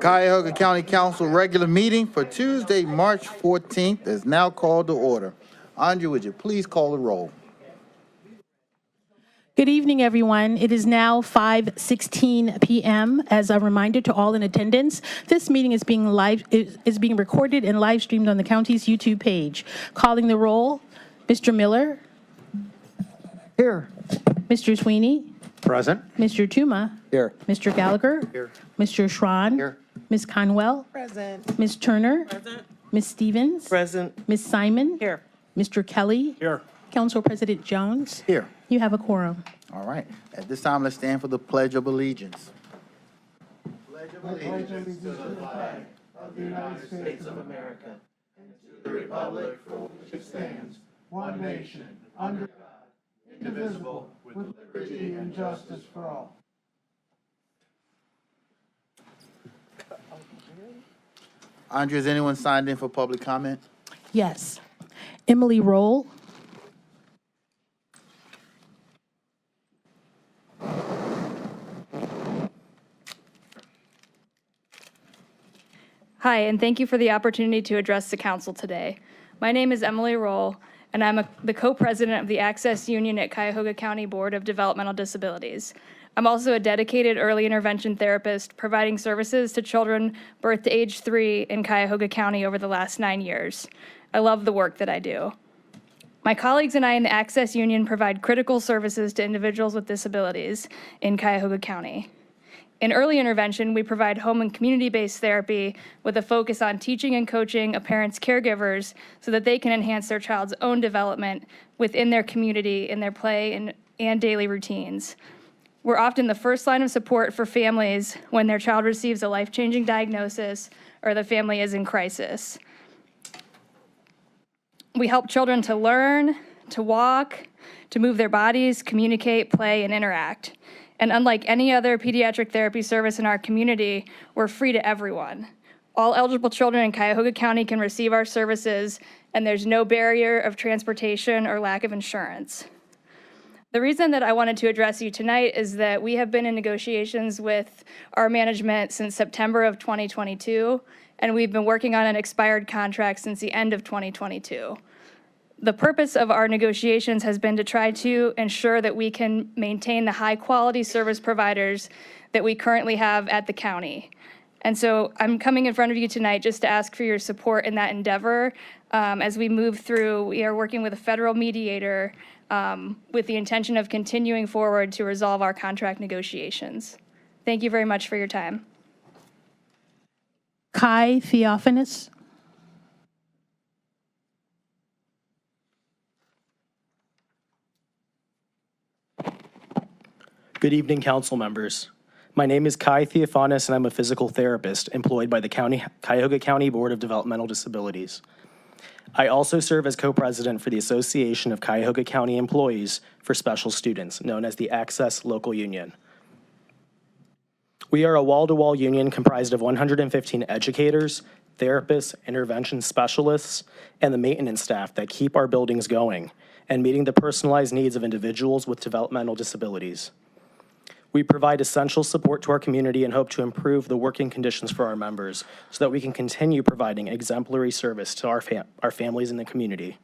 Cuyahoga County Council regular meeting for Tuesday, March 14th is now called to order. Andrea, would you please call the roll? Good evening, everyone. It is now 5:16 p.m. As a reminder to all in attendance, this meeting is being recorded and live streamed on the county's YouTube page. Calling the roll, Mr. Miller. Here. Mr. Sweeney. Present. Mr. Tuma. Here. Mr. Gallagher. Here. Mr. Schran. Here. Ms. Conwell. Present. Ms. Turner. Present. Ms. Stevens. Present. Ms. Simon. Here. Mr. Kelly. Here. Council President Jones. Here. You have a quorum. All right. At this time, let's stand for the Pledge of Allegiance. one nation, under God, indivisible, with liberty and justice for all. Andrea, has anyone signed in for public comment? Yes. Emily Roll. Hi, and thank you for the opportunity to address the council today. My name is Emily Roll, and I'm the co-president of the Access Union at Cuyahoga County Board of Developmental Disabilities. I'm also a dedicated early intervention therapist providing services to children birth to age 3 in Cuyahoga County over the last 9 years. I love the work that I do. My colleagues and I in the Access Union provide critical services to individuals with disabilities in Cuyahoga County. In early intervention, we provide home and community-based therapy with a focus on teaching and coaching a parent's caregivers so that they can enhance their child's own development within their community in their play and daily routines. We're often the first line of support for families when their child receives a life-changing diagnosis or the family is in crisis. We help children to learn, to walk, to move their bodies, communicate, play, and interact. And unlike any other pediatric therapy service in our community, we're free to everyone. All eligible children in Cuyahoga County can receive our services, and there's no barrier of transportation or lack of insurance. The reason that I wanted to address you tonight is that we have been in negotiations with our management since September of 2022, and we've been working on an expired contract since the end of 2022. The purpose of our negotiations has been to try to ensure that we can maintain the high-quality service providers that we currently have at the county. And so I'm coming in front of you tonight just to ask for your support in that endeavor. As we move through, we are working with a federal mediator with the intention of continuing forward to resolve our contract negotiations. Thank you very much for your time. Kai Theophanous. Good evening, council members. My name is Kai Theophanous, and I'm a physical therapist employed by the Cuyahoga County Board of Developmental Disabilities. I also serve as co-president for the Association of Cuyahoga County Employees for Special Students, known as the Access Local Union. We are a wall-to-wall union comprised of 115 educators, therapists, intervention specialists, and the maintenance staff that keep our buildings going and meeting the personalized needs of individuals with developmental disabilities. We provide essential support to our community and hope to improve the working conditions for our members so that we can continue providing exemplary service to our families in the community.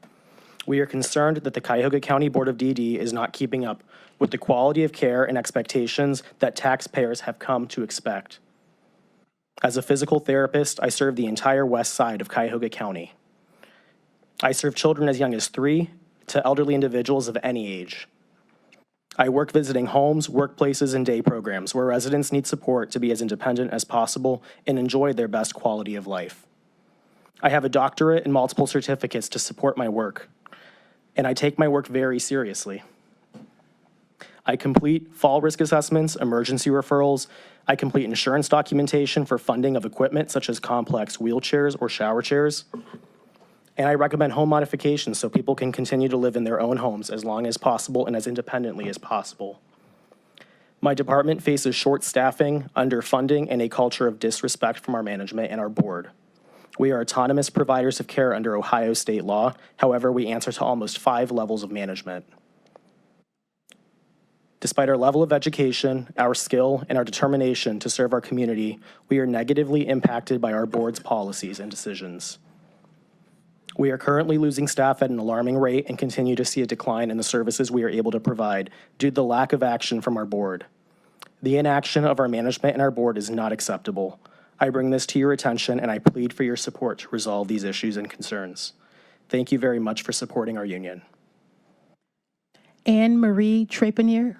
We are concerned that the Cuyahoga County Board of DD is not keeping up with the quality of care and expectations that taxpayers have come to expect. As a physical therapist, I serve the entire west side of Cuyahoga County. I serve children as young as 3 to elderly individuals of any age. I work visiting homes, workplaces, and day programs where residents need support to be as independent as possible and enjoy their best quality of life. I have a doctorate and multiple certificates to support my work, and I take my work very seriously. I complete fall risk assessments, emergency referrals. I complete insurance documentation for funding of equipment such as complex wheelchairs or shower chairs. And I recommend home modifications so people can continue to live in their own homes as long as possible and as independently as possible. My department faces short staffing, underfunding, and a culture of disrespect from our management and our board. We are autonomous providers of care under Ohio state law. However, we answer to almost 5 levels of management. Despite our level of education, our skill, and our determination to serve our community, we are negatively impacted by our board's policies and decisions. We are currently losing staff at an alarming rate and continue to see a decline in the services we are able to provide due to the lack of action from our board. The inaction of our management and our board is not acceptable. I bring this to your attention and I plead for your support to resolve these issues and concerns. Thank you very much for supporting our union. Anne Marie Trepanier.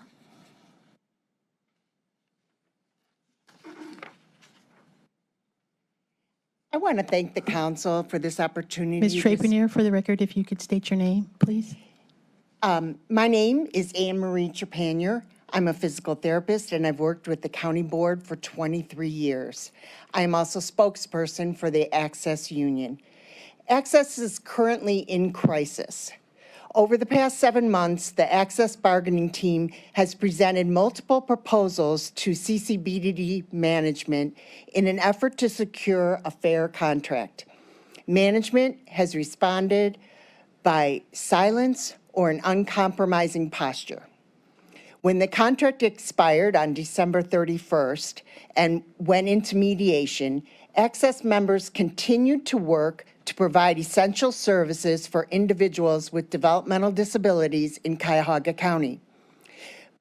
I want to thank the council for this opportunity. Ms. Trepanier, for the record, if you could state your name, please. My name is Anne Marie Trepanier. I'm a physical therapist, and I've worked with the county board for 23 years. I am also spokesperson for the Access Union. Access is currently in crisis. Over the past 7 months, the Access bargaining team has presented multiple proposals to CCBDD management in an effort to secure a fair contract. Management has responded by silence or an uncompromising posture. When the contract expired on December 31st and went into mediation, Access members continued to work to provide essential services for individuals with developmental disabilities in Cuyahoga County.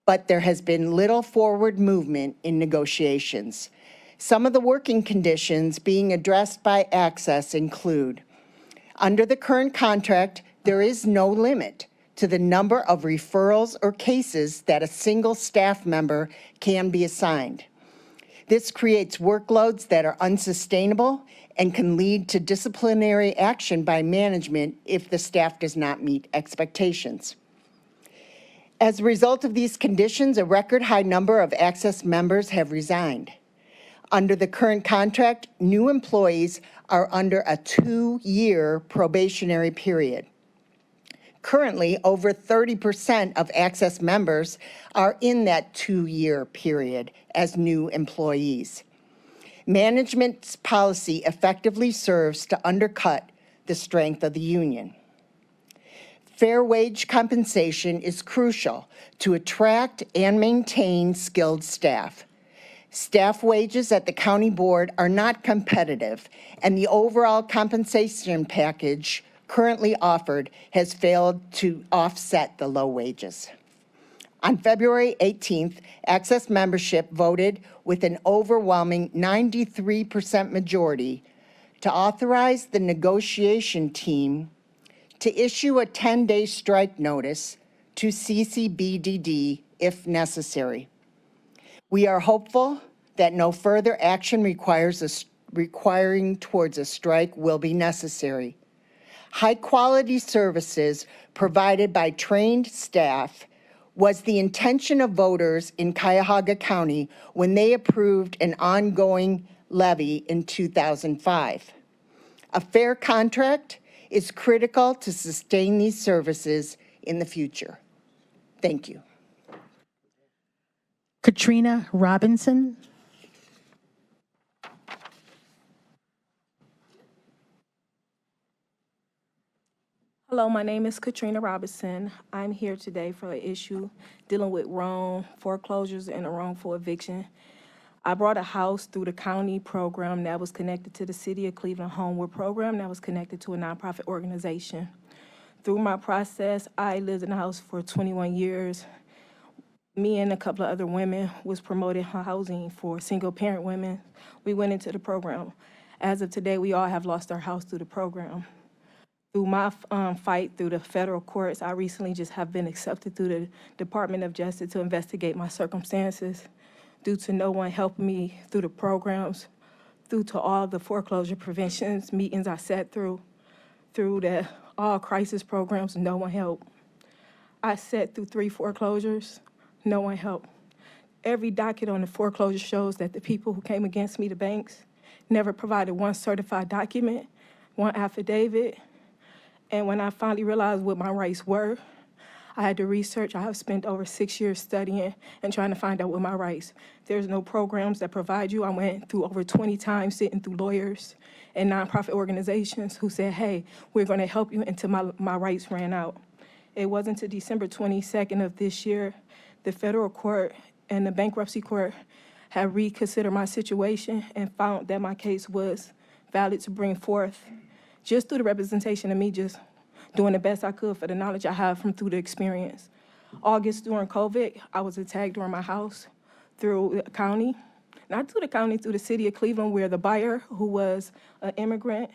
But there has been little forward movement in negotiations. Some of the working conditions being addressed by Access include, under the current contract, there is no limit to the number of referrals or cases that a single staff member can be assigned. This creates workloads that are unsustainable and can lead to disciplinary action by management if the staff does not meet expectations. As a result of these conditions, a record high number of Access members have resigned. Under the current contract, new employees are under a 2-year probationary period. Currently, over 30% of Access members are in that 2-year period as new employees. Management's policy effectively serves to undercut the strength of the union. Fair wage compensation is crucial to attract and maintain skilled staff. Staff wages at the county board are not competitive, and the overall compensation package currently offered has failed to offset the low wages. On February 18th, Access membership voted with an overwhelming 93% majority to authorize the negotiation team to issue a 10-day strike notice to CCBDD if necessary. We are hopeful that no further action requiring towards a strike will be necessary. High-quality services provided by trained staff was the intention of voters in Cuyahoga County when they approved an ongoing levy in 2005. A fair contract is critical to sustain these services in the future. Thank you. Katrina Robinson. Hello, my name is Katrina Robinson. I'm here today for an issue dealing with wrong foreclosures and a wrongful eviction. I bought a house through the county program that was connected to the City of Cleveland Homeward program that was connected to a nonprofit organization. Through my process, I lived in the house for 21 years. Me and a couple of other women was promoted housing for single parent women. We went into the program. As of today, we all have lost our house through the program. Through my fight through the federal courts, I recently just have been accepted through the Department of Justice to investigate my circumstances. Due to no one helping me through the programs, due to all the foreclosure preventions meetings I sat through the all crisis programs, no one helped. I sat through 3 foreclosures, no one helped. Every docket on the foreclosure shows that the people who came against me, the banks, never provided one certified document, one affidavit. And when I finally realized what my rights were, I had to research. I have spent over 6 years studying and trying to find out what my rights. There's no programs that provide you. I went through over 20 times sitting through lawyers and nonprofit organizations who said, hey, we're gonna help you until my rights ran out. It wasn't until December 22nd of this year the federal court and the bankruptcy court have reconsidered my situation and found that my case was valid to bring forth just through the representation of me just doing the best I could for the knowledge I have from through the experience. August during COVID, I was attacked during my house through the county, not through the county, through the city of Cleveland, where the buyer, who was an immigrant,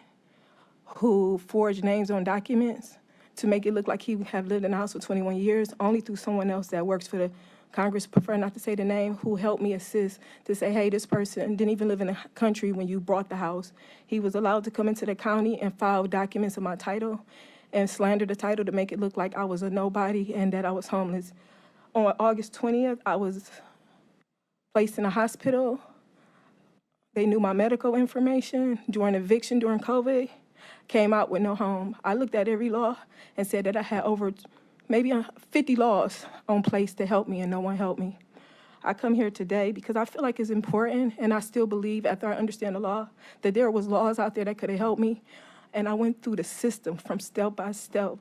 who forged names on documents to make it look like he had lived in the house for 21 years, only through someone else that works for the Congress, prefer not to say the name, who helped me assist to say, hey, this person didn't even live in the country when you bought the house. He was allowed to come into the county and file documents of my title and slander the title to make it look like I was a nobody and that I was homeless. On August 20th, I was placed in a hospital. They knew my medical information during eviction during COVID, came out with no home. I looked at every law and said that I had over maybe 50 laws on place to help me, and no one helped me. I come here today because I feel like it's important, and I still believe, after I understand the law, that there was laws out there that could have helped me. And I went through the system from step by step,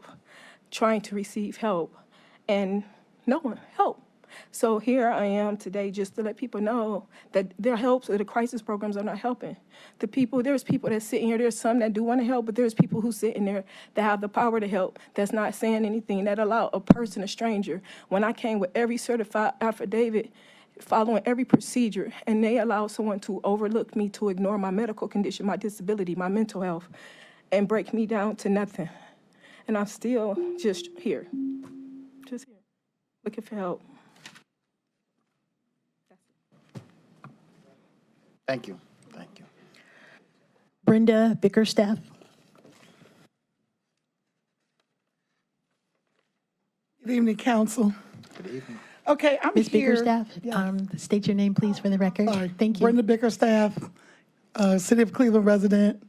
trying to receive help, and no one helped. So here I am today just to let people know that their helps or the crisis programs are not helping. There's people that sit here, there's some that do want to help, but there's people who sit in there that have the power to help, that's not saying anything, that allow a person, a stranger. When I came with every certified affidavit, following every procedure, and they allow someone to overlook me, to ignore my medical condition, my disability, my mental health, and break me down to nothing. And I'm still just here, looking for help. Thank you. Thank you. Brenda Bickerstaff. Good evening, council. Good evening. Okay, I'm Ms. here. Bickerstaff, state your name, please, for the record. Sorry. Thank you. Brenda Bickerstaff, City of Cleveland resident,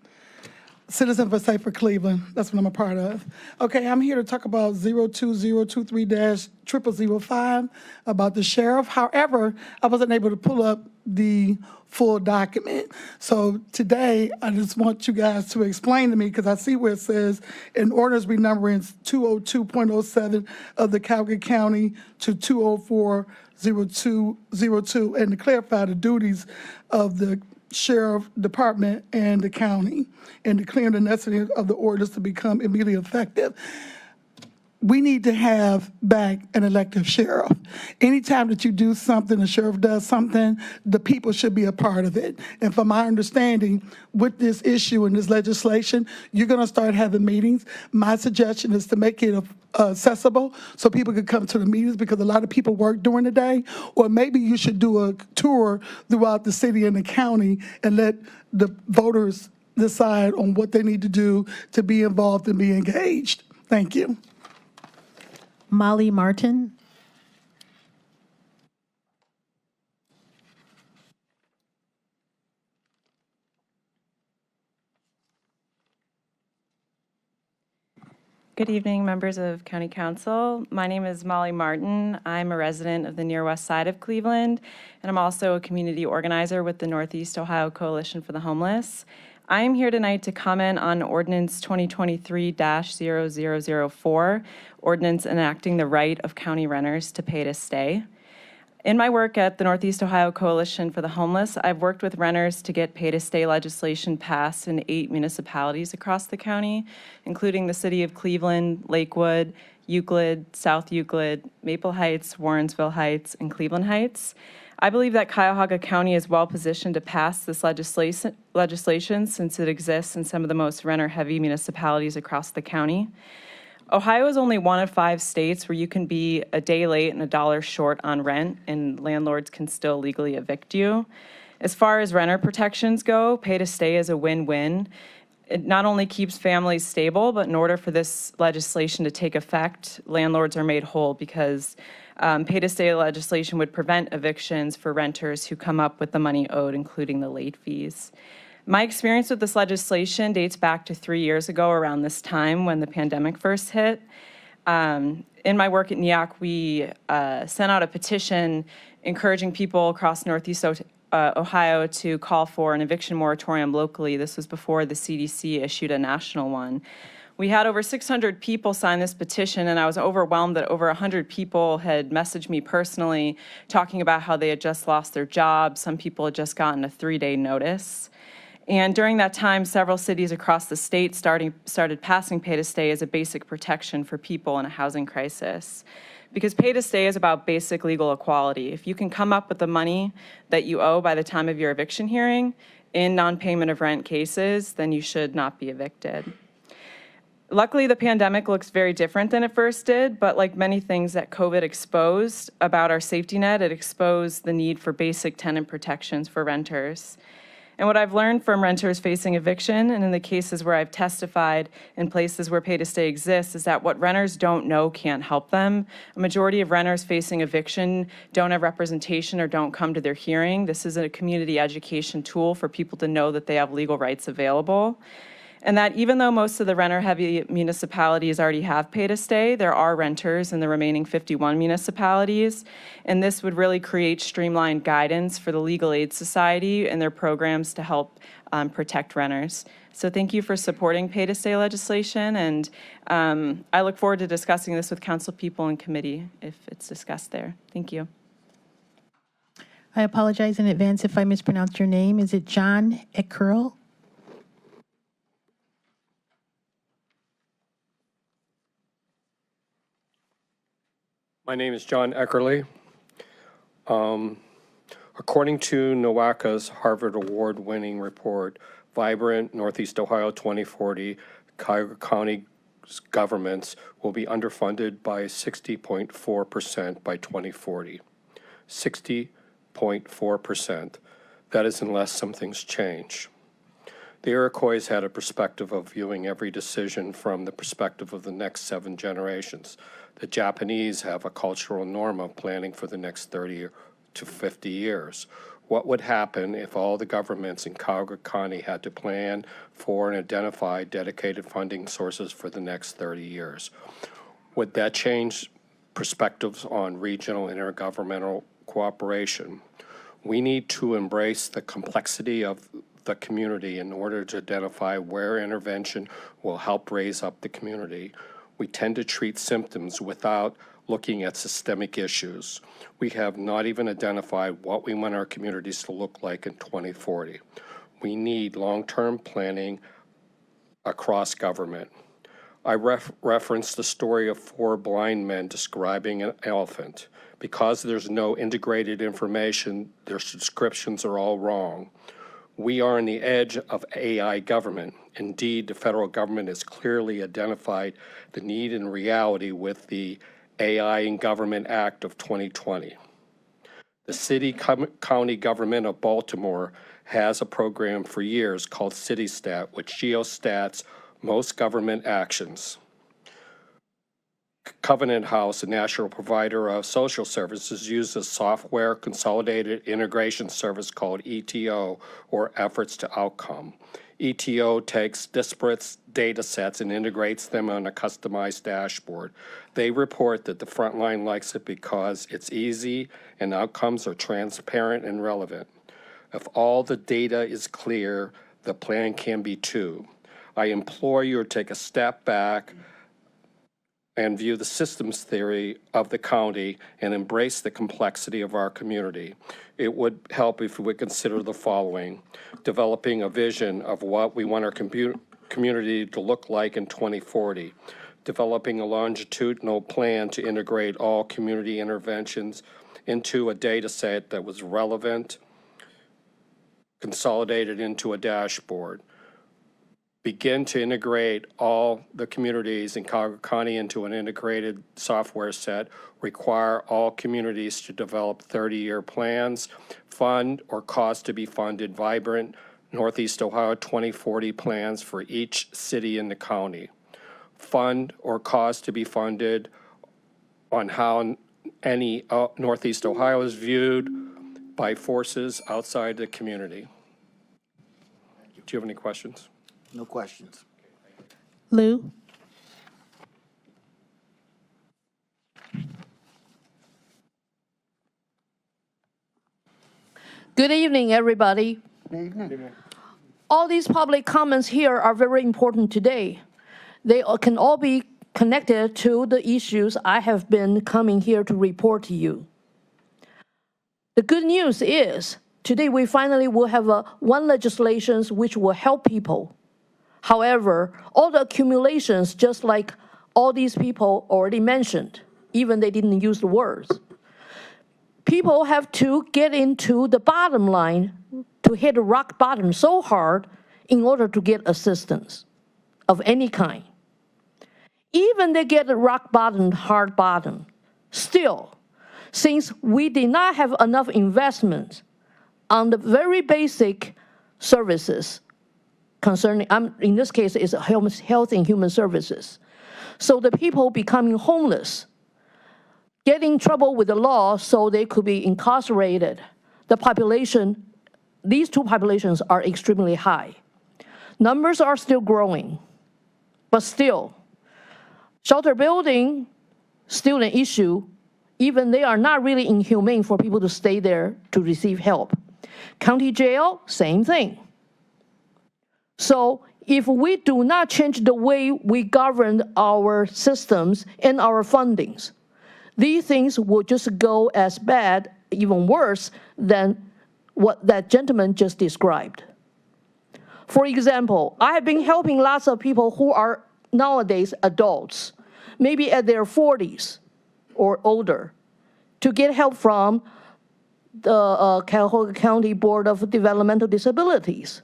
Citizen for Safer Cleveland. That's what I'm a part of. Okay, I'm here to talk about 02023-0005 about the sheriff. However, I wasn't able to pull up the full document. So today, I just want you guys to explain to me, because I see where it says, in orders renumbering 202.07 of the Calgary County to 204-0202, and to clarify the duties of the Sheriff Department and the county, and declaring the necessity of the orders to become immediately effective. We need to have back an elected sheriff. Anytime that you do something, the sheriff does something, the people should be a part of it. And from my understanding, with this issue and this legislation, you're gonna start having meetings. My suggestion is to make it accessible so people could come to the meetings, because a lot of people work during the day. Or maybe you should do a tour throughout the city and the county and let the voters decide on what they need to do to be involved and be engaged. Thank you. Molly Martin. Good evening, members of County Council. My name is Molly Martin. I'm a resident of the near west side of Cleveland, and I'm also a community organizer with the Northeast Ohio Coalition for the Homeless. I am here tonight to comment on Ordinance 2023-0004, ordinance enacting the right of county renters to pay to stay. In my work at the Northeast Ohio Coalition for the Homeless, I've worked with renters to get pay-to-stay legislation passed in 8 municipalities across the county, including the city of Cleveland, Lakewood, Euclid, South Euclid, Maple Heights, Warrensville Heights, and Cleveland Heights. I believe that Cuyahoga County is well positioned to pass this legislation since it exists in some of the most renter-heavy municipalities across the county. Ohio is only one of 5 states where you can be a day late and $1 short on rent, and landlords can still legally evict you. As far as renter protections go, pay to stay is a win-win. It not only keeps families stable, but in order for this legislation to take effect, landlords are made whole, because pay-to-stay legislation would prevent evictions for renters who come up with the money owed, including the late fees. My experience with this legislation dates back to 3 years ago, around this time when the pandemic first hit. In my work at NEOC, we sent out a petition encouraging people across Northeast Ohio to call for an eviction moratorium locally. This was before the CDC issued a national one. We had over 600 people sign this petition, and I was overwhelmed that over 100 people had messaged me personally talking about how they had just lost their jobs. Some people had just gotten a 3-day notice. And during that time, several cities across the state started passing pay to stay as a basic protection for people in a housing crisis. Because pay to stay is about basic legal equality. If you can come up with the money that you owe by the time of your eviction hearing in non-payment of rent cases, then you should not be evicted. Luckily, the pandemic looks very different than it first did, but like many things that COVID exposed about our safety net, it exposed the need for basic tenant protections for renters. And what I've learned from renters facing eviction, and in the cases where I've testified in places where pay to stay exists, is that what renters don't know can't help them. A majority of renters facing eviction don't have representation or don't come to their hearing. This is a community education tool for people to know that they have legal rights available. And that even though most of the renter-heavy municipalities already have pay to stay, there are renters in the remaining 51 municipalities. And this would really create streamlined guidance for the Legal Aid Society and their programs to help protect renters. So thank you for supporting pay to stay legislation. And I look forward to discussing this with council people in committee if it's discussed there. Thank you. I apologize in advance if I mispronounced your name. Is it John Eckerl? My name is John Eckerly. According to NOACA's Harvard Award-winning report, Vibrant Northeast Ohio 2040, Cuyahoga County governments will be underfunded by 60.4% by 2040. 60.4%. That is unless some things change. The Iroquois had a perspective of viewing every decision from the perspective of the next 7 generations. The Japanese have a cultural norm of planning for the next 30 to 50 years. What would happen if all the governments in Cuyahoga County had to plan for and identify dedicated funding sources for the next 30 years? Would that change perspectives on regional intergovernmental cooperation? We need to embrace the complexity of the community in order to identify where intervention will help raise up the community. We tend to treat symptoms without looking at systemic issues. We have not even identified what we want our communities to look like in 2040. We need long-term planning across government. I referenced the story of 4 blind men describing an elephant. Because there's no integrated information, their descriptions are all wrong. We are on the edge of AI government. Indeed, the federal government has clearly identified the need and reality with the AI in Government Act of 2020. The city-county government of Baltimore has a program for years called CityStat, which geostats most government actions. Covenant House, a national provider of social services, uses software consolidated integration service called ETO, or Efforts to Outcome. ETO takes disparate data sets and integrates them on a customized dashboard. They report that the frontline likes it because it's easy and outcomes are transparent and relevant. If all the data is clear, the plan can be too. I implore you to take a step back and view the systems theory of the county and embrace the complexity of our community. It would help if we would consider the following: developing a vision of what we want our community to look like in 2040, developing a longitudinal plan to integrate all community interventions into a data set that was relevant, consolidated into a dashboard, begin to integrate all the communities in Cuyahoga County into an integrated software set, require all communities to develop 30-year plans, fund or cause to be funded Vibrant Northeast Ohio 2040 plans for each city in the county, fund or cause to be funded on how any Northeast Ohio is viewed by forces outside the community. Do you have any questions? No questions. Lou? Good evening, everybody. Good evening. All these public comments here are very important today. they can all be connected to the issues I have been coming here to report to you. The good news is, today we finally will have one legislation which will help people. However, all the accumulations, just like all these people already mentioned, even they didn't use the words, people have to get into the bottom line to hit the rock bottom so hard in order to get assistance of any kind. Even they get a rock bottom, hard bottom, still, since we did not have enough investment on the very basic services concerning, in this case, it's health and human services. So the people becoming homeless, getting in trouble with the law so they could be incarcerated. The population, these two populations are extremely high. Numbers are still growing, but still, shelter building, still an issue. Even they are not really inhumane for people to stay there to receive help. County jail, same thing. So if we do not change the way we govern our systems and our fundings, these things will just go as bad, even worse, than what that gentleman just described. For example, I have been helping lots of people who are nowadays adults, maybe at their 40s or older, to get help from the Cuyahoga County Board of Developmental Disabilities.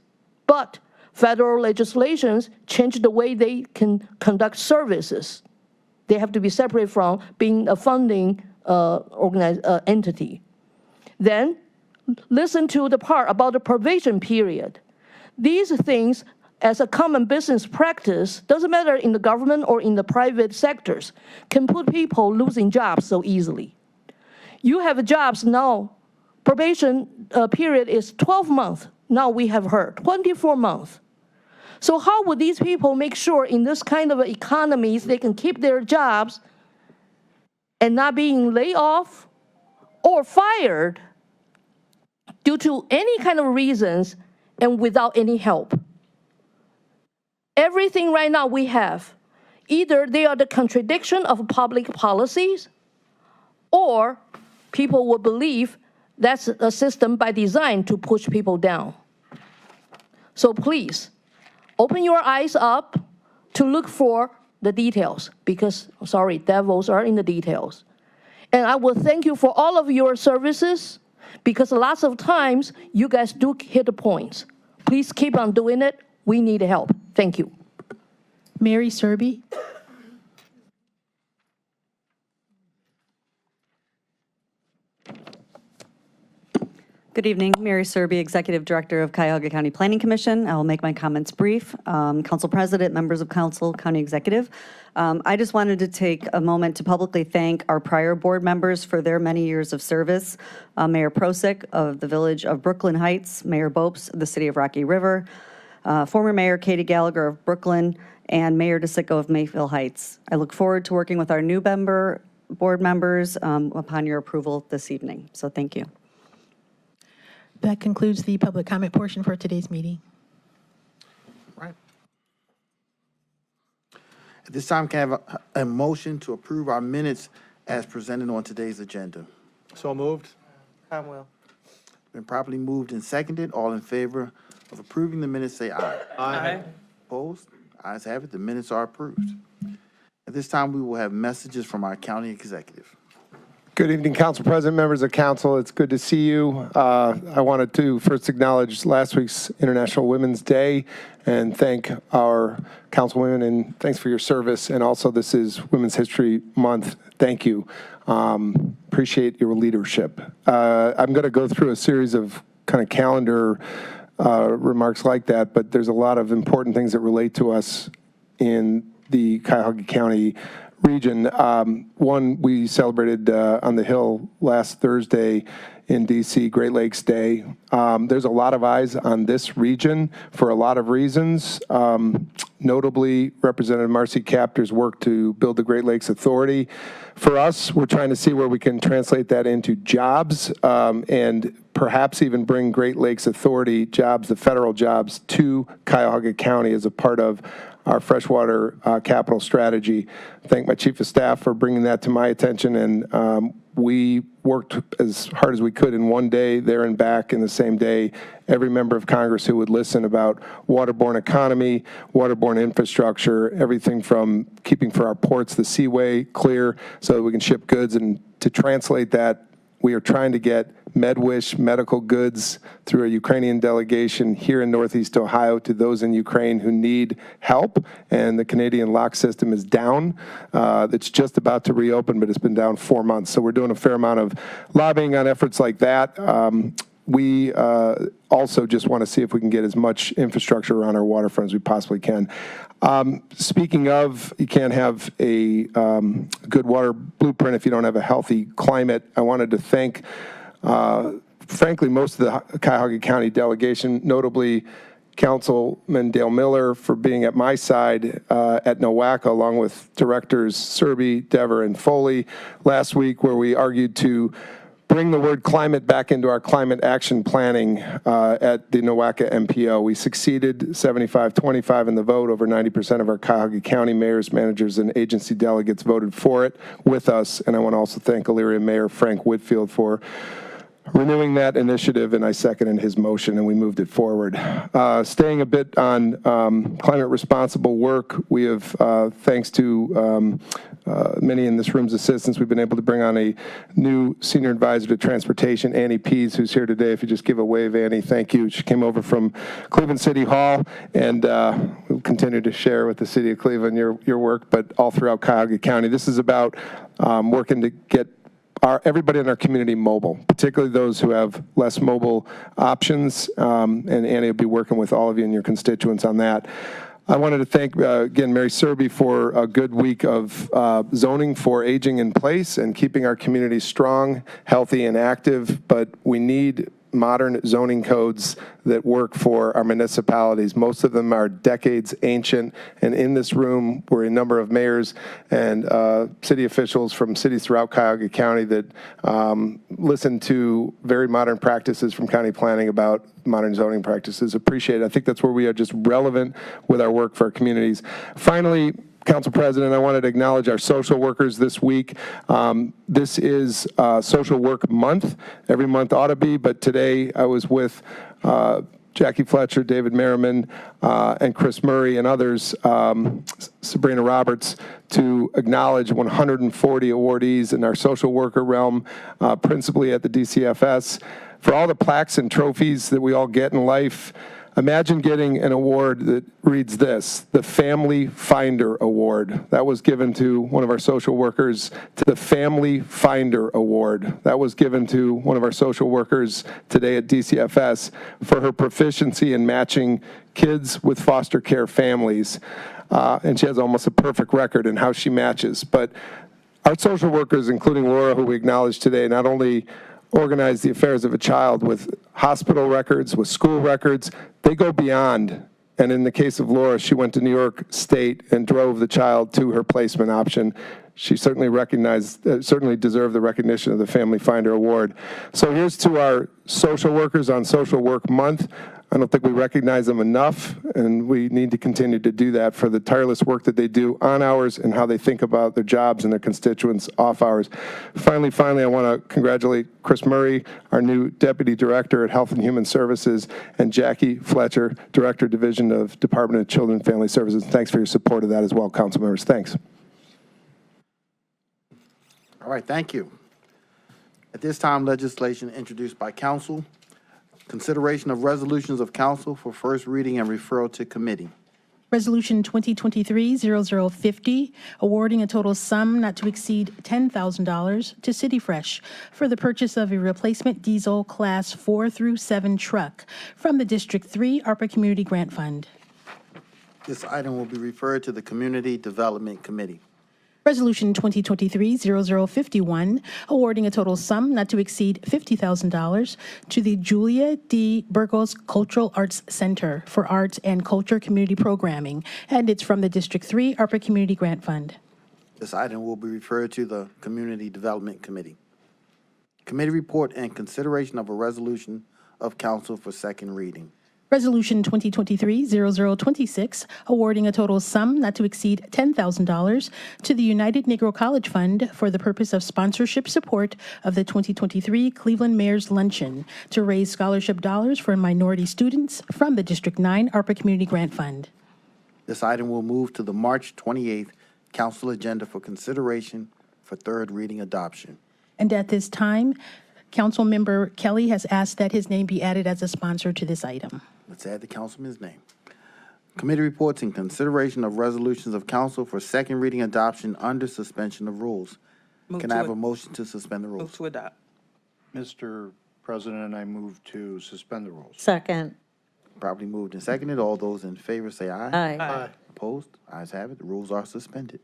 But federal legislations change the way they can conduct services. They have to be separate from being a funding entity. Then, listen to the part about the probation period. These things, as a common business practice, doesn't matter in the government or in the private sectors, can put people losing jobs so easily. You have jobs now, probation period is 12 months. Now we have heard 24 months. So how would these people make sure in this kind of economies they can keep their jobs and not being laid off or fired due to any kind of reasons and without any help? Everything right now we have, either they are the contradiction of public policies, or people will believe that's a system by design to push people down. So please, open your eyes up to look for the details, because, sorry, devils are in the details. And I will thank you for all of your services, because lots of times you guys do hit the points. Please keep on doing it. We need help. Thank you. Mary Serby. Good evening, Mary Serby, Executive Director of Cuyahoga County Planning Commission. I will make my comments brief. Council President, members of Council, County Executive. I just wanted to take a moment to publicly thank our prior board members for their many years of service. Mayor Prosick of the Village of Brooklyn Heights, Mayor Bopes of the City of Rocky River, former Mayor Katie Gallagher of Brooklyn, and Mayor DeSicco of Mayfield Heights. I look forward to working with our new board members upon your approval this evening. So thank you. That concludes the public comment portion for today's meeting. Right. At this time, can I have a motion to approve our minutes as presented on today's agenda? So moved. Conwell. Been properly moved and seconded. All in favor of approving the minutes, say aye. Aye. Opposed? Ayes have it. The minutes are approved. At this time, we will have messages from our county executive. Good evening, Council President, members of Council. It's good to see you. I wanted to first acknowledge last week's International Women's Day and thank our councilwomen, and thanks for your service. And also, this is Women's History Month. Thank you. Appreciate your leadership. I'm going to go through a series of kind of calendar remarks like that, but there's a lot of important things that relate to us in the Cuyahoga County region. One, we celebrated on the Hill last Thursday in DC, Great Lakes Day. There's a lot of eyes on this region for a lot of reasons. notably Representative Marcy Kaptur's work to build the Great Lakes Authority. For us, we're trying to see where we can translate that into jobs and perhaps even bring Great Lakes Authority jobs, the federal jobs, to Cuyahoga County as a part of our freshwater capital strategy. Thank my chief of staff for bringing that to my attention, and we worked as hard as we could in one day, there and back in the same day. Every member of Congress who would listen about waterborne economy, waterborne infrastructure, everything from keeping for our ports the seaway clear so that we can ship goods. And to translate that, we are trying to get MedWish medical goods through a Ukrainian delegation here in Northeast Ohio to those in Ukraine who need help. And the Canadian lock system is down. It's just about to reopen, but it's been down 4 months. So we're doing a fair amount of lobbying on efforts like that. We also just want to see if we can get as much infrastructure around our waterfront as we possibly can. Speaking of, you can't have a good water blueprint if you don't have a healthy climate. I wanted to thank, frankly, most of the Cuyahoga County delegation, notably Councilman Dale Miller, for being at my side at NOACA, along with Directors Serby, Dever, and Foley last week, where we argued to bring the word climate back into our climate action planning at the NOACA MPO. We succeeded 75-25 in the vote. Over 90% of our Cuyahoga County mayors, managers, and agency delegates voted for it with us. And I want to also thank Elyria Mayor Frank Whitfield for renewing that initiative, and I seconded his motion, and we moved it forward. Staying a bit on climate responsible work, we have, thanks to many in this room's assistance, we've been able to bring on a new senior advisor to transportation, Annie Pease, who's here today. If you just give a wave, Annie, thank you. She came over from Cleveland City Hall, and we'll continue to share with the city of Cleveland your work, but all throughout Cuyahoga County. This is about working to get everybody in our community mobile, particularly those who have less mobile options, and Annie will be working with all of you and your constituents on that. I wanted to thank, again, Mary Serby for a good week of zoning for aging in place and keeping our community strong, healthy, and active, but we need modern zoning codes that work for our municipalities. Most of them are decades ancient, and in this room were a number of mayors and city officials from cities throughout Cuyahoga County that listen to very modern practices from county planning about modern zoning practices. Appreciate it. I think that's where we are just relevant with our work for our communities. Finally, Council President, I wanted to acknowledge our social workers this week. This is Social Work Month. Every month ought to be, but today I was with Jackie Fletcher, David Merriman, and Chris Murray and others, Sabrina Roberts, to acknowledge 140 awardees in our social worker realm, principally at the DCFS. For all the plaques and trophies that we all get in life, imagine getting an award that reads this, the Family Finder Award. That was given to one of our social workers, the Family Finder Award. That was given to one of our social workers today at DCFS for her proficiency in matching kids with foster care families. And she has almost a perfect record in how she matches. But our social workers, including Laura, who we acknowledge today, not only organize the affairs of a child with hospital records, with school records, they go beyond. And in the case of Laura, she went to New York State and drove the child to her placement option. She certainly certainly deserved the recognition of the Family Finder Award. So here's to our social workers on Social Work Month. I don't think we recognize them enough, and we need to continue to do that for the tireless work that they do on hours and how they think about their jobs and their constituents off hours. Finally, I want to congratulate Chris Murray, our new Deputy Director at Health and Human Services, and Jackie Fletcher, Director, Division of Department of Children and Family Services. Thanks for your support of that as well, council members. Thanks. All right, thank you. At this time, legislation introduced by council. Consideration of resolutions of council for first reading and referral to committee. Resolution 2023-0050, awarding a total sum not to exceed $10,000 to City Fresh for the purchase of a replacement diesel class 4 through 7 truck from the District 3 ARPA Community Grant Fund. This item will be referred to the Community Development Committee. Resolution 2023-0051, awarding a total sum not to exceed $50,000 to the Julia D. Burgos Cultural Arts Center for Arts and Culture Community Programming, and it's from the District 3 ARPA Community Grant Fund. This item will be referred to the Community Development Committee. Committee report and consideration of a resolution of council for second reading. Resolution 2023-0026, awarding a total sum not to exceed $10,000 to the United Negro College Fund for the purpose of sponsorship support of the 2023 Cleveland Mayor's Luncheon to raise scholarship dollars for minority students from the District 9 ARPA Community Grant Fund. This item will move to the March 28th council agenda for consideration for third reading adoption. And at this time, Councilmember Kelly has asked that his name be added as a sponsor to this item. Let's add the councilman's name. Committee reports in consideration of resolutions of council for second reading adoption under suspension of rules. Can I have a motion to suspend the rules? Move to adopt. Mr. President, I move to suspend the rules. Second. Properly moved and seconded. All those in favor say aye. Aye. Opposed? Ayes have it. The rules are suspended.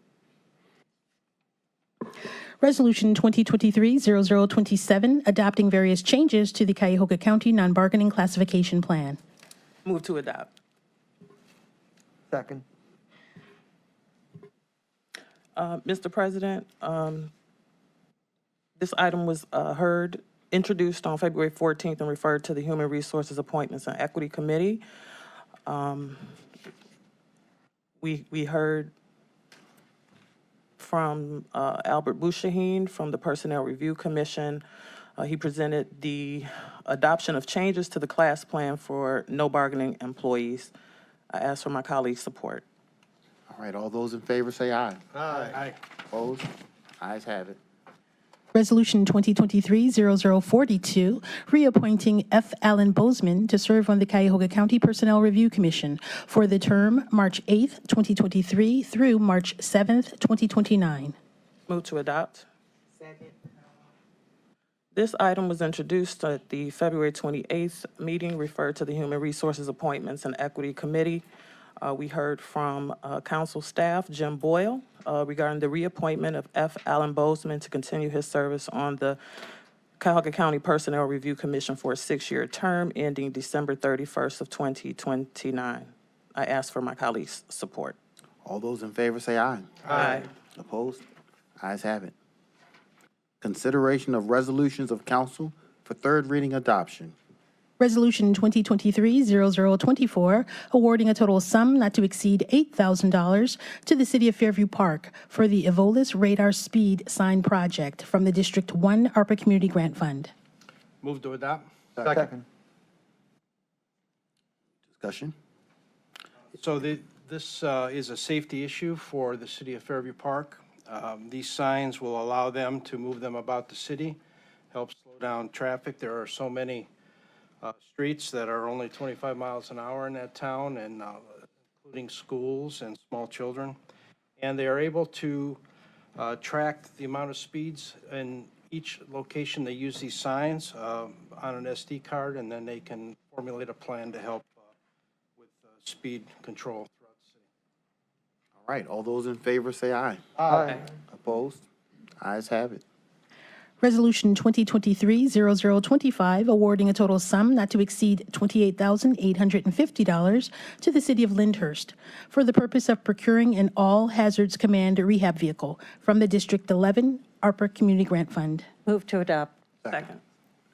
Resolution 2023-0027, adopting various changes to the Cuyahoga County Non-Bargaining Classification Plan. Move to adopt. Second. Mr. President, this item was introduced on February 14th and referred to the Human Resources Appointments and Equity Committee. We heard from Albert Bouchahine from the Personnel Review Commission. He presented the adoption of changes to the class plan for no bargaining employees. I ask for my colleagues' support. All right, all those in favor say aye. Aye. Opposed? Ayes have it. Resolution 2023-0042, reappointing F. Allen Bozeman to serve on the Cuyahoga County Personnel Review Commission for the term March 8th, 2023 through March 7th, 2029. Move to adopt. Second. This item was introduced at the February 28th meeting, referred to the Human Resources Appointments and Equity Committee. We heard from council staff, Jim Boyle, regarding the reappointment of F. Allen Bozeman to continue his service on the Cuyahoga County Personnel Review Commission for a 6-year term ending December 31st of 2029. I ask for my colleagues' support. All those in favor say aye. Aye. Opposed? Ayes have it. Consideration of resolutions of council for third reading adoption. Resolution 2023-0024, awarding a total sum not to exceed $8,000 to the City of Fairview Park for the Evolus Radar Speed Sign Project from the District 1 ARPA Community Grant Fund. Move to adopt. Second. Discussion? So this is a safety issue for the city of Fairview Park. These signs will allow them to move them about the city, help slow down traffic. There are so many streets that are only 25 miles an hour in that town, and including schools and small children. And they are able to track the amount of speeds in each location. They use these signs on an SD card, and then they can formulate a plan to help with speed control throughout the city. All right, all those in favor say aye. Aye. Opposed? Ayes have it. Resolution 2023-0025, awarding a total sum not to exceed $28,850 to the City of Lyndhurst for the purpose of procuring an All Hazards Command rehab vehicle from the District 11 ARPA Community Grant Fund. Move to adopt. Second.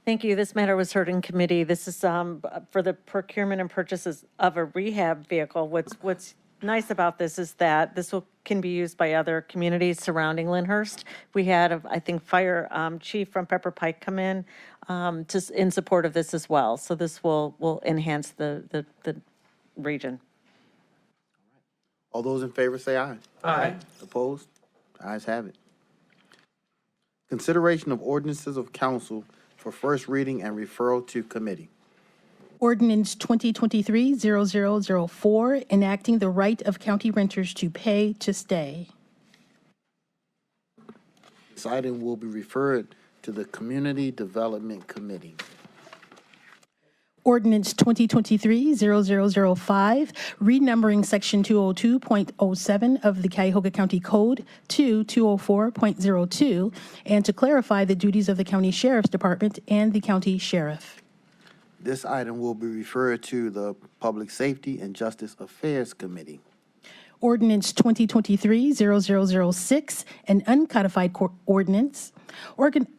Thank you. This matter was heard in committee. This is for the procurement and purchases of a rehab vehicle. What's nice about this is that this can be used by other communities surrounding Lyndhurst. We had, I think, Fire Chief from Pepper Pike come in in support of this as well. So this will enhance the region. All those in favor say aye. Aye. Opposed? Ayes have it. Consideration of ordinances of council for first reading and referral to committee. Ordinance 2023-0004, enacting the right of county renters to pay to stay. This item will be referred to the Community Development Committee. Ordinance 2023-0005, renumbering Section 202.07 of the Cuyahoga County Code to 204.02, and to clarify the duties of the County Sheriff's Department and the County Sheriff. This item will be referred to the Public Safety and Justice Affairs Committee. Ordinance 2023-0006, an uncodified ordinance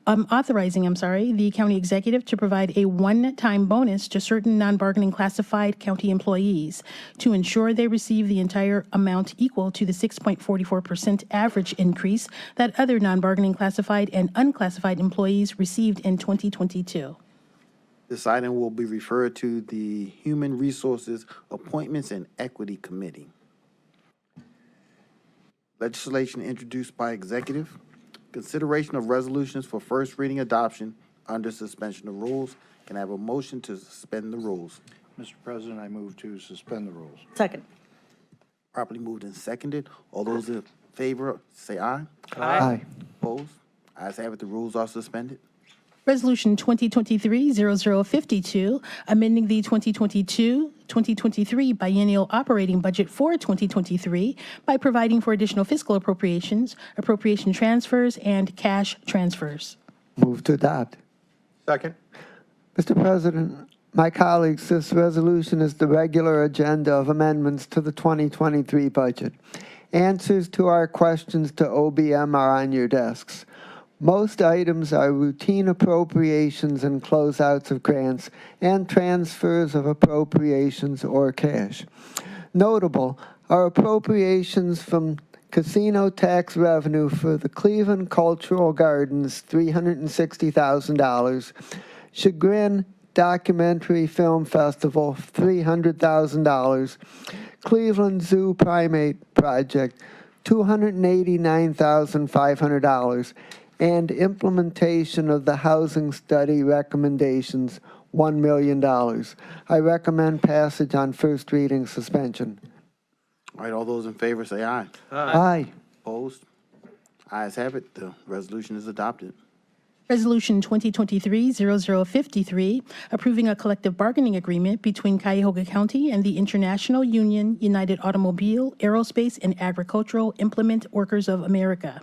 authorizing the county executive to provide a one-time bonus to certain non-bargaining classified county employees to ensure they receive the entire amount equal to the 6.44% average increase that other non-bargaining classified and unclassified employees received in 2022. This item will be referred to the Human Resources Appointments and Equity Committee. Legislation introduced by executive. Consideration of resolutions for first reading adoption under suspension of rules. Can I have a motion to suspend the rules? Mr. President, I move to suspend the rules. Second. Properly moved and seconded. All those in favor, say aye. Aye. Opposed? Ayes have it, the rules are suspended. Resolution 2023-0052, amending the 2022-2023 biennial operating budget for 2023 by providing for additional fiscal appropriations, appropriation transfers, and cash transfers. Move to adopt. Second. Mr. President, my colleagues, this resolution is the regular agenda of amendments to the 2023 budget. Answers to our questions to OBM are on your desks. Most items are routine appropriations and closeouts of grants and transfers of appropriations or cash. Notable are appropriations from casino tax revenue for the Cleveland Cultural Gardens, $360,000, Chagrin Documentary Film Festival, $300,000, Cleveland Zoo Primate Project, $289,500, and implementation of the housing study recommendations, $1 million. I recommend passage on first reading suspension. All right, all those in favor say aye. Aye. Opposed? Ayes have it, the resolution is adopted. Resolution 2023-0053, approving a collective bargaining agreement between Cuyahoga County and the International Union United Automobile, Aerospace, and Agricultural Implement Workers of America.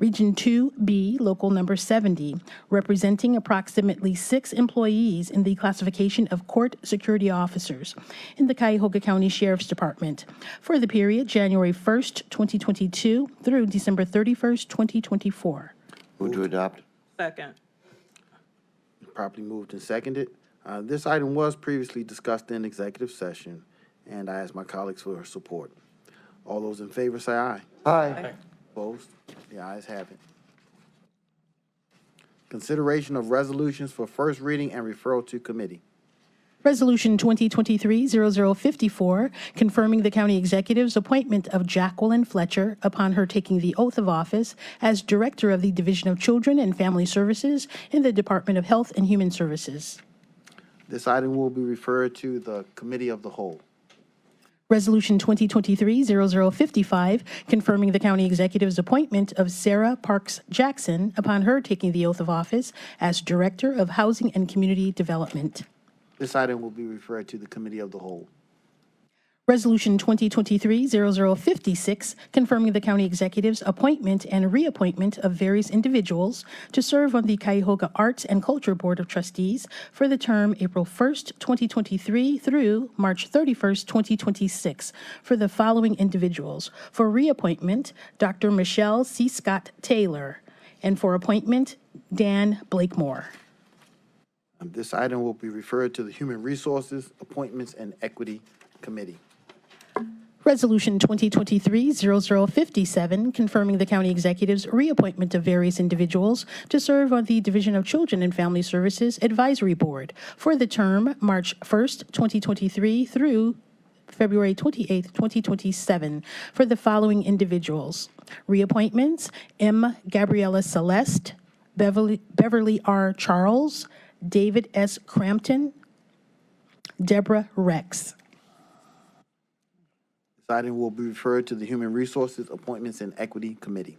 Region 2B, Local Number 70, representing approximately 6 employees in the classification of court security officers in the Cuyahoga County Sheriff's Department for the period January 1st, 2022 through December 31st, 2024. Move to adopt. Second. Properly moved and seconded. This item was previously discussed in executive session, and I ask my colleagues for support. All those in favor say aye. Aye. Opposed? The ayes have it. Consideration of resolutions for first reading and referral to committee. Resolution 2023-0054, confirming the county executive's appointment of Jacqueline Fletcher upon her taking the oath of office as Director of the Division of Children and Family Services in the Department of Health and Human Services. This item will be referred to the Committee of the Whole. Resolution 2023-0055, confirming the county executive's appointment of Sarah Parks Jackson upon her taking the oath of office as Director of Housing and Community Development. This item will be referred to the Committee of the Whole. Resolution 2023-0056, confirming the county executive's appointment and reappointment of various individuals to serve on the Cuyahoga Arts and Culture Board of Trustees for the term April 1st, 2023 through March 31st, 2026 for the following individuals. For reappointment, Dr. Michelle C. Scott Taylor, and for appointment, Dan Blakemore. This item will be referred to the Human Resources, Appointments, and Equity Committee. Resolution 2023-0057, confirming the county executive's reappointment of various individuals to serve on the Division of Children and Family Services Advisory Board for the term March 1st, 2023 through February 28th, 2027 for the following individuals. Reappointments: M. Gabriella Celeste, Beverly R. Charles, David S. Crampton, Deborah Rex. This item will be referred to the Human Resources, Appointments, and Equity Committee.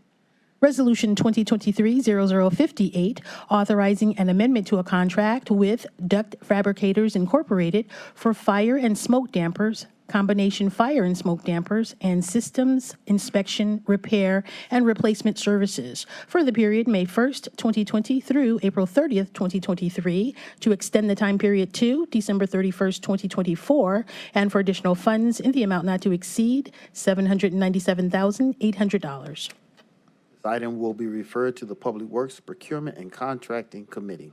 Resolution 2023-0058, authorizing an amendment to a contract with Duct Fabricators Incorporated for fire and smoke dampers, combination fire and smoke dampers, and systems inspection, repair, and replacement services for the period May 1st, 2020 through April 30th, 2023, to extend the time period to December 31st, 2024, and for additional funds in the amount not to exceed $797,800. This item will be referred to the Public Works, Procurement, and Contracting Committee.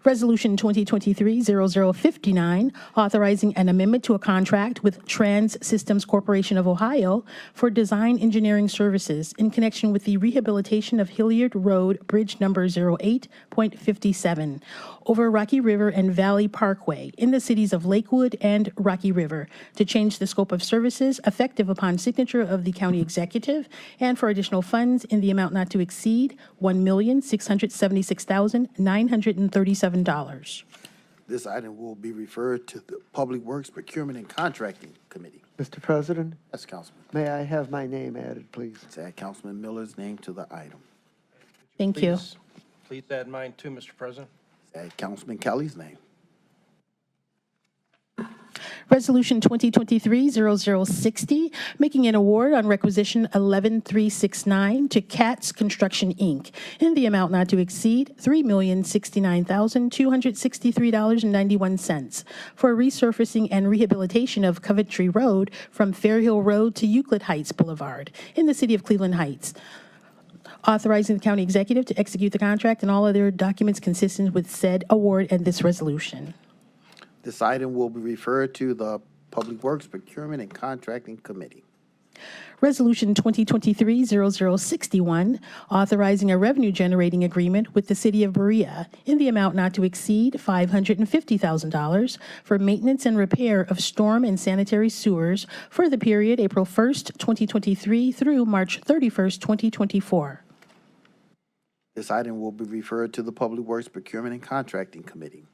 Resolution 2023-0059, authorizing an amendment to a contract with Trans Systems Corporation of Ohio for design engineering services in connection with the rehabilitation of Hilliard Road Bridge Number 08.57 over Rocky River and Valley Parkway in the cities of Lakewood and Rocky River to change the scope of services effective upon signature of the county executive and for additional funds in the amount not to exceed $1,676,937. This item will be referred to the Public Works, Procurement, and Contracting Committee. Mr. President, Yes, Councilman. may I have my name added, please? Let's add Councilman Miller's name to the item. Thank you. Please add mine too, Mr. President. Let's add Councilman Kelly's name. Resolution 2023-0060, making an award on requisition 11369 to Katz Construction, Inc. in the amount not to exceed $3,069,263.91 for resurfacing and rehabilitation of Coventry Road from Fairhill Road to Euclid Heights Boulevard in the city of Cleveland Heights. Authorizing the county executive to execute the contract and all other documents consistent with said award and this resolution. This item will be referred to the Public Works, Procurement, and Contracting Committee. Resolution 2023-0061, authorizing a revenue-generating agreement with the city of Berea in the amount not to exceed $550,000 for maintenance and repair of storm and sanitary sewers for the period April 1st, 2023 through March 31st, 2024. This item will be referred to the Public Works, Procurement, and Contracting Committee.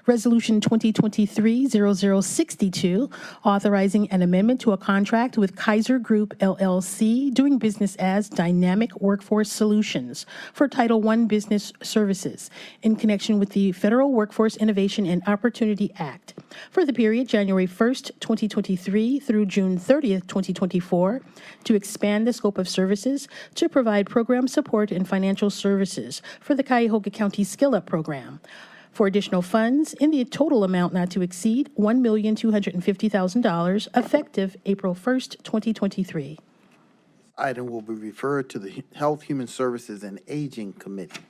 Resolution 2023-0062, authorizing an amendment to a contract with Kaiser Group LLC, doing business as Dynamic Workforce Solutions for Title I Business Services in connection with the Federal Workforce Innovation and Opportunity Act for the period January 1st, 2023 through June 30th, 2024, to expand the scope of services to provide program support and financial services for the Cuyahoga County Skill Up Program. For additional funds in the total amount not to exceed $1,250,000 effective April 1st, 2023. Item will be referred to the Health, Human Services, and Aging Committee.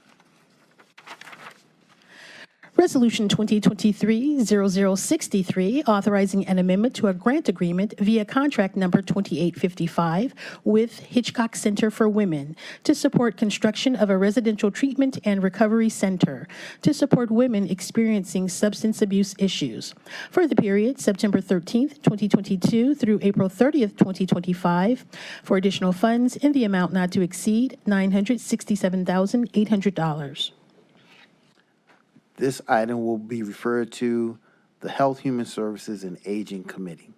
Resolution 2023-0063, authorizing an amendment to a grant agreement via contract number 2855 with Hitchcock Center for Women to support construction of a residential treatment and recovery center to support women experiencing substance abuse issues for the period September 13th, 2022 through April 30th, 2025, for additional funds in the amount not to exceed $967,800. This item will be referred to the Health, Human Services, and Aging Committee.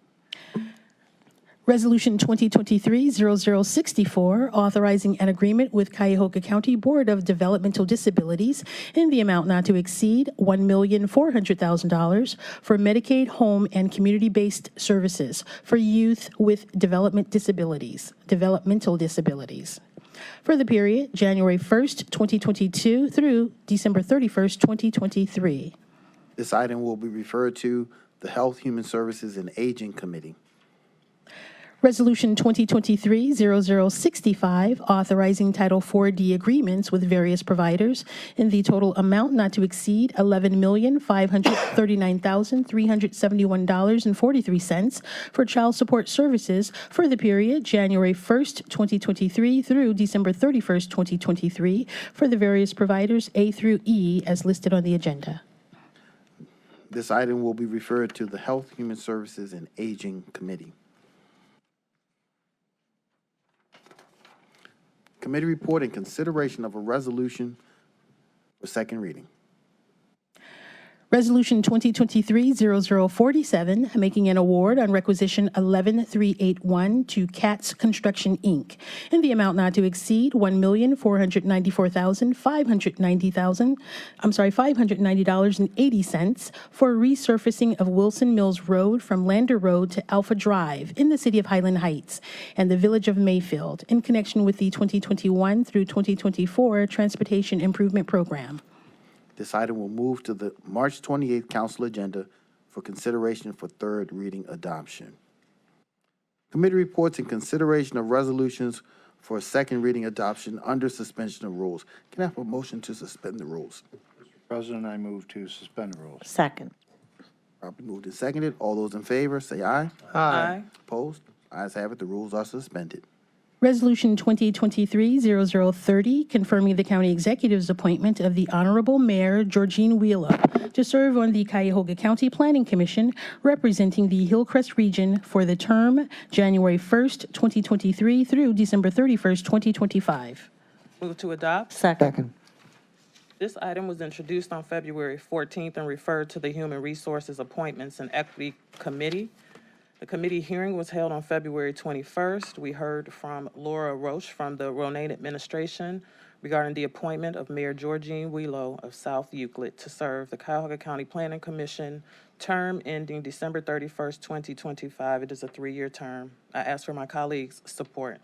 Resolution 2023-0064, authorizing an agreement with Cuyahoga County Board of Developmental Disabilities in the amount not to exceed $1,400,000 for Medicaid home and community-based services for youth with developmental disabilities for the period January 1st, 2022 through December 31st, 2023. This item will be referred to the Health, Human Services, and Aging Committee. Resolution 2023-0065, authorizing Title 4D agreements with various providers in the total amount not to exceed $11,539,371.43 for child support services for the period January 1st, 2023 through December 31st, 2023 for the various providers A through E as listed on the agenda. This item will be referred to the Health, Human Services, and Aging Committee. Committee report and consideration of a resolution for second reading. Resolution 2023-0047, making an award on requisition 11381 to Katz Construction, Inc., in the amount not to exceed $590.80 for resurfacing of Wilson Mills Road from Lander Road to Alpha Drive in the city of Highland Heights and the village of Mayfield in connection with the 2021 through 2024 Transportation Improvement Program. This item will move to the March 28th council agenda for consideration for third reading adoption. Committee reports and consideration of resolutions for second reading adoption under suspension of rules. Can I have a motion to suspend the rules? Mr. President, I move to suspend the rules. Second. Properly moved and seconded. All those in favor, say aye. Aye. Opposed? Ayes have it. The rules are suspended. Resolution 2023-0030, confirming the county executive's appointment of the Honorable Mayor Georgine Wheeler to serve on the Cuyahoga County Planning Commission, representing the Hillcrest region for the term January 1st, 2023 through December 31st, 2025. Move to adopt. Second. This item was introduced on February 14th and referred to the Human Resources Appointments and Equity Committee. The committee hearing was held on February 21st. We heard from Laura Roche from the Ronayne administration regarding the appointment of Mayor Georgine Wheeler of South Euclid to serve the Cuyahoga County Planning Commission, term ending December 31st, 2025. It is a 3-year term. I ask for my colleagues' support.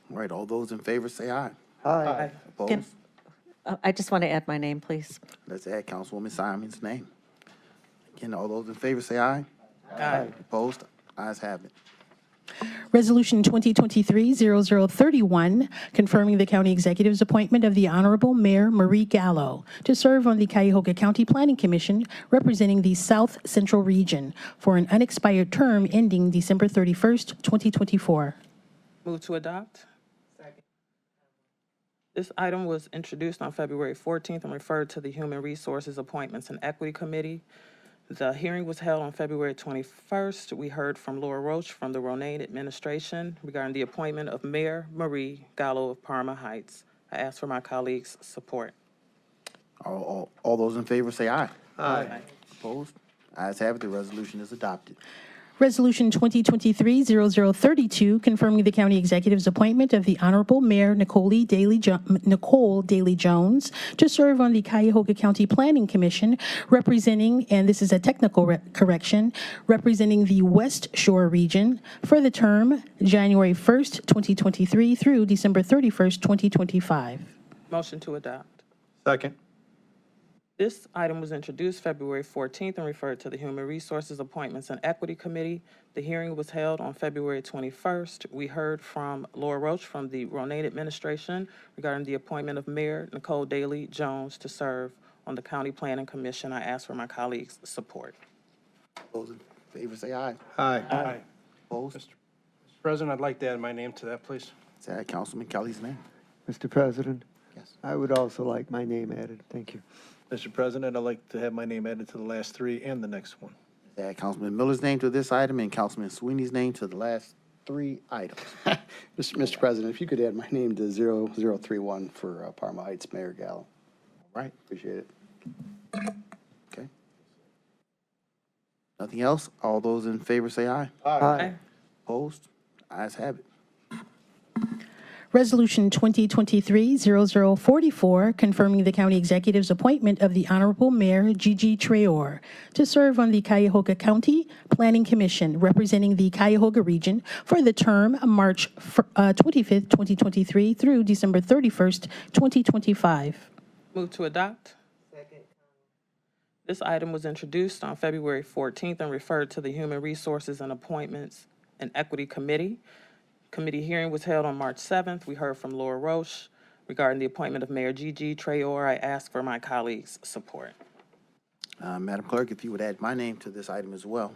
All right, all those in favor, say aye. Aye. Opposed? I just want to add my name, please. Let's add Councilwoman Simon's name. Again, all those in favor, say aye. Aye. Opposed? Ayes have it. Resolution 2023-0031, confirming the county executive's appointment of the Honorable Mayor Marie Gallo to serve on the Cuyahoga County Planning Commission, representing the South Central Region for an unexpired term ending December 31st, 2024. Move to adopt. This item was introduced on February 14th and referred to the Human Resources Appointments and Equity Committee. The hearing was held on February 21st. We heard from Laura Roche from the Ronayne administration regarding the appointment of Mayor Marie Gallo of Parma Heights. I ask for my colleagues' support. All those in favor, say aye. Aye. Opposed? Ayes have it. The resolution is adopted. Resolution 2023-0032, confirming the county executive's appointment of the Honorable Mayor Nicole Daly Jones to serve on the Cuyahoga County Planning Commission, representing, and this is a technical correction, representing the West Shore region for the term January 1st, 2023 through December 31st, 2025. Motion to adopt. Second. This item was introduced February 14th and referred to the Human Resources Appointments and Equity Committee. The hearing was held on February 21st. We heard from Laura Roche from the Ronayne administration regarding the appointment of Mayor Nicole Daly Jones to serve on the County Planning Commission. I ask for my colleagues' support. Those in favor, say aye. Aye. Aye. Opposed? Mr. President, I'd like to add my name to that, please. Let's add Councilman Kelly's name. Mr. President, Yes. I would also like my name added. Thank you. Mr. President, I'd like to have my name added to the last 3 and the next one. Let's add Councilman Miller's name to this item and Councilman Sweeney's name to the last 3 items. Mr. President, if you could add my name to 0031 for Parma Heights Mayor Gallo. All right. Appreciate it. Okay. Nothing else? All those in favor, say aye. Aye. Opposed? Ayes have it. Resolution 2023-0044, confirming the county executive's appointment of the Honorable Mayor Gigi Traore to serve on the Cuyahoga County Planning Commission, representing the Cuyahoga region for the term March 25th, 2023 through December 31st, 2025. Move to adopt. This item was introduced on February 14th and referred to the Human Resources and Appointments and Equity Committee. Committee hearing was held on March 7th. We heard from Laura Roche regarding the appointment of Mayor Gigi Traore. I ask for my colleagues' support. Madam Clerk, if you would add my name to this item as well.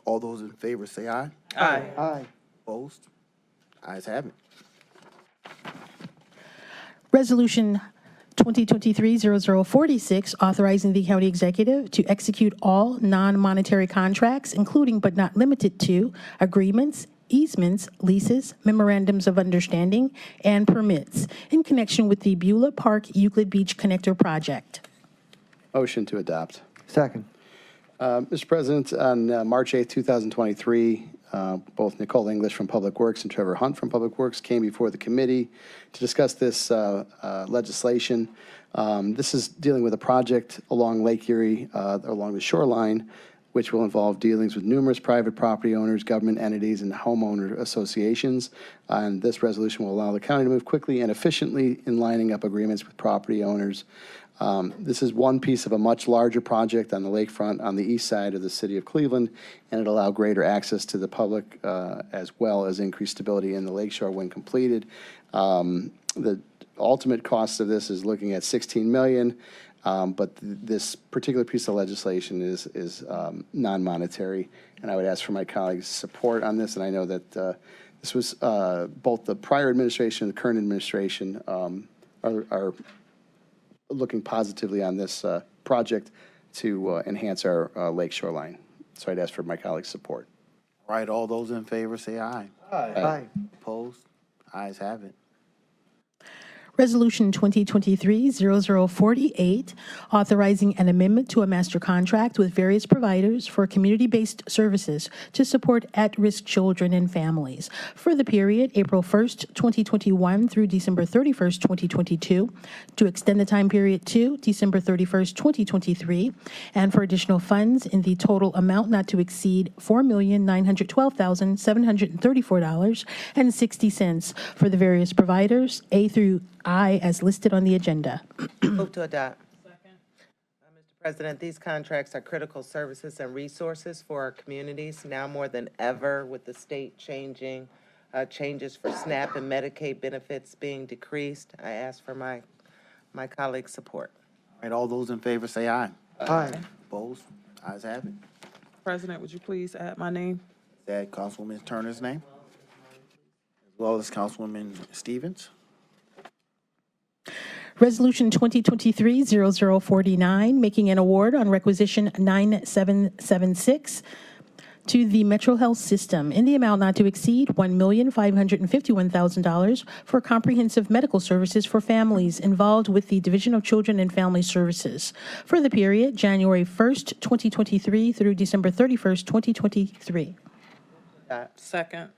All those in favor, say aye. Aye. Aye. Opposed? Ayes have it. Resolution 2023-0046, authorizing the county executive to execute all non-monetary contracts, including but not limited to agreements, easements, leases, memorandums of understanding, and permits in connection with the Beulah Park Euclid Beach Connector project. Motion to adopt. Second. Mr. President, on March 8th, 2023, both Nicole English from Public Works and Trevor Hunt from Public Works came before the committee to discuss this legislation. This is dealing with a project along Lake Erie, along the shoreline, which will involve dealings with numerous private property owners, government entities, and homeowner associations. And this resolution will allow the county to move quickly and efficiently in lining up agreements with property owners. This is one piece of a much larger project on the lakefront on the east side of the city of Cleveland, and it'll allow greater access to the public as well as increased stability in the lakeshore when completed. The ultimate cost of this is looking at $16 million. But this particular piece of legislation is non-monetary, and I would ask for my colleagues' support on this. And I know that this was both the prior administration and the current administration are looking positively on this project to enhance our lake shoreline. So I'd ask for my colleagues' support. All right, all those in favor say aye. Aye. Opposed? Ayes have it. Resolution 2023-0048, authorizing an amendment to a master contract with various providers for community-based services to support at-risk children and families for the period April 1st, 2021 through December 31st, 2022, to extend the time period to December 31st, 2023, and for additional funds in the total amount not to exceed $4,912,734.60 for the various providers, A through I, as listed on the agenda. Move to adopt. Second. Mr. President, these contracts are critical services and resources for our communities now more than ever, with the state changing, changes for SNAP and Medicaid benefits being decreased. I ask for my colleagues' support. All right, all those in favor say aye. Aye. Opposed? Ayes have it. President, would you please add my name? Add Councilwoman Turner's name, as well as Councilwoman Stevens. Resolution 2023-0049, making an award on requisition 9776 to the Metro Health System in the amount not to exceed $1,551,000 for comprehensive medical services for families involved with the Division of Children and Family Services for the period January 1st, 2023 through December 31st, 2023. Second.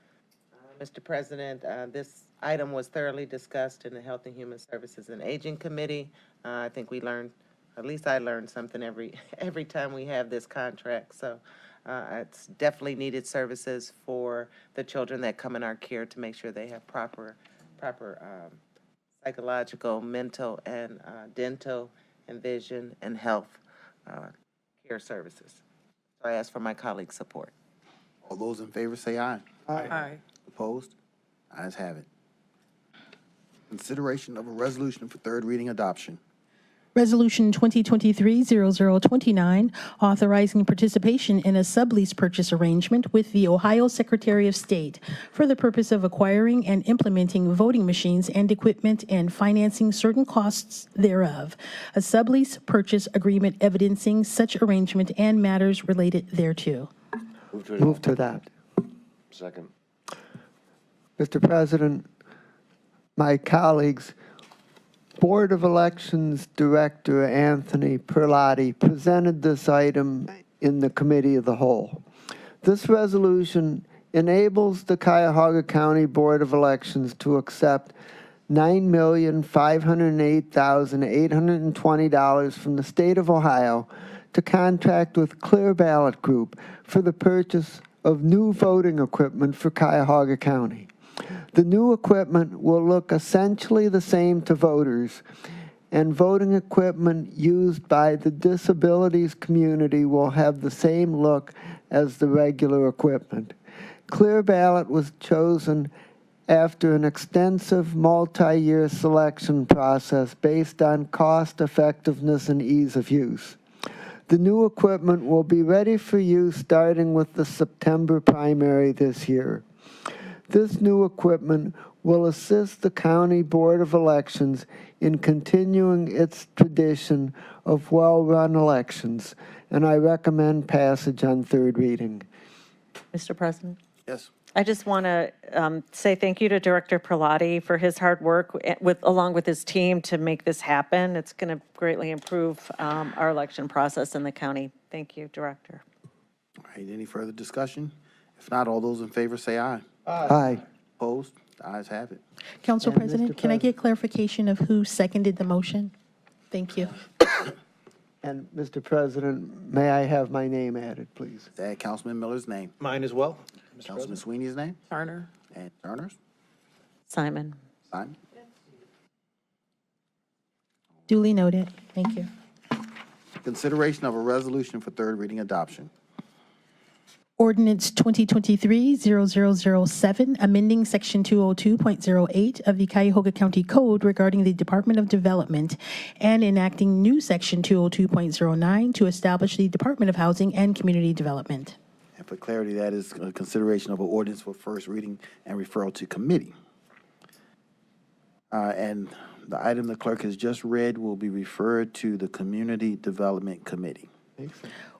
Mr. President, this item was thoroughly discussed in the Health and Human Services and Aging Committee. I think we learned, at least I learned something every time we have this contract. So it's definitely needed services for the children that come in our care to make sure they have proper psychological, mental, and dental, and vision, and health care services. So I ask for my colleagues' support. All those in favor say aye. Aye. Opposed? Ayes have it. Consideration of a resolution for third reading adoption. Resolution 2023-0029, authorizing participation in a sublease purchase arrangement with the Ohio Secretary of State for the purpose of acquiring and implementing voting machines and equipment and financing certain costs thereof. A sublease purchase agreement evidencing such arrangement and matters related thereto. Move to adopt. Second. Mr. President, my colleagues, Board of Elections Director Anthony Perlotti presented this item in the Committee of the Whole. This resolution enables the Cuyahoga County Board of Elections to accept $9,508,820 from the state of Ohio to contract with Clear Ballot Group for the purchase of new voting equipment for Cuyahoga County. The new equipment will look essentially the same to voters, and voting equipment used by the disabilities community will have the same look as the regular equipment. Clear Ballot was chosen after an extensive multi-year selection process based on cost, effectiveness, and ease of use. The new equipment will be ready for use starting with the September primary this year. This new equipment will assist the County Board of Elections in continuing its tradition of well-run elections, and I recommend passage on third reading. Mr. President? Yes. I just want to say thank you to Director Prelati for his hard work along with his team to make this happen. It's going to greatly improve our election process in the county. Thank you, Director. All right, any further discussion? If not, all those in favor say aye. Aye. Opposed? The ayes have it. Council And President, Mr. can I get clarification of who seconded the motion? Thank you. And Mr. President, may I have my name added, please? Add Councilman Miller's name, Mine as well, Mr. Councilman President. Sweeney's name, Turner? and Turner's. Simon. Simon? Duly noted. Thank you. Consideration of a resolution for third reading adoption. Ordinance 2023-0007, amending Section 202.08 of the Cuyahoga County Code regarding the Department of Development and enacting new Section 202.09 to establish the Department of Housing and Community Development. And for clarity, that is a consideration of an ordinance for first reading and referral to committee. And the item the clerk has just read will be referred to the Community Development Committee.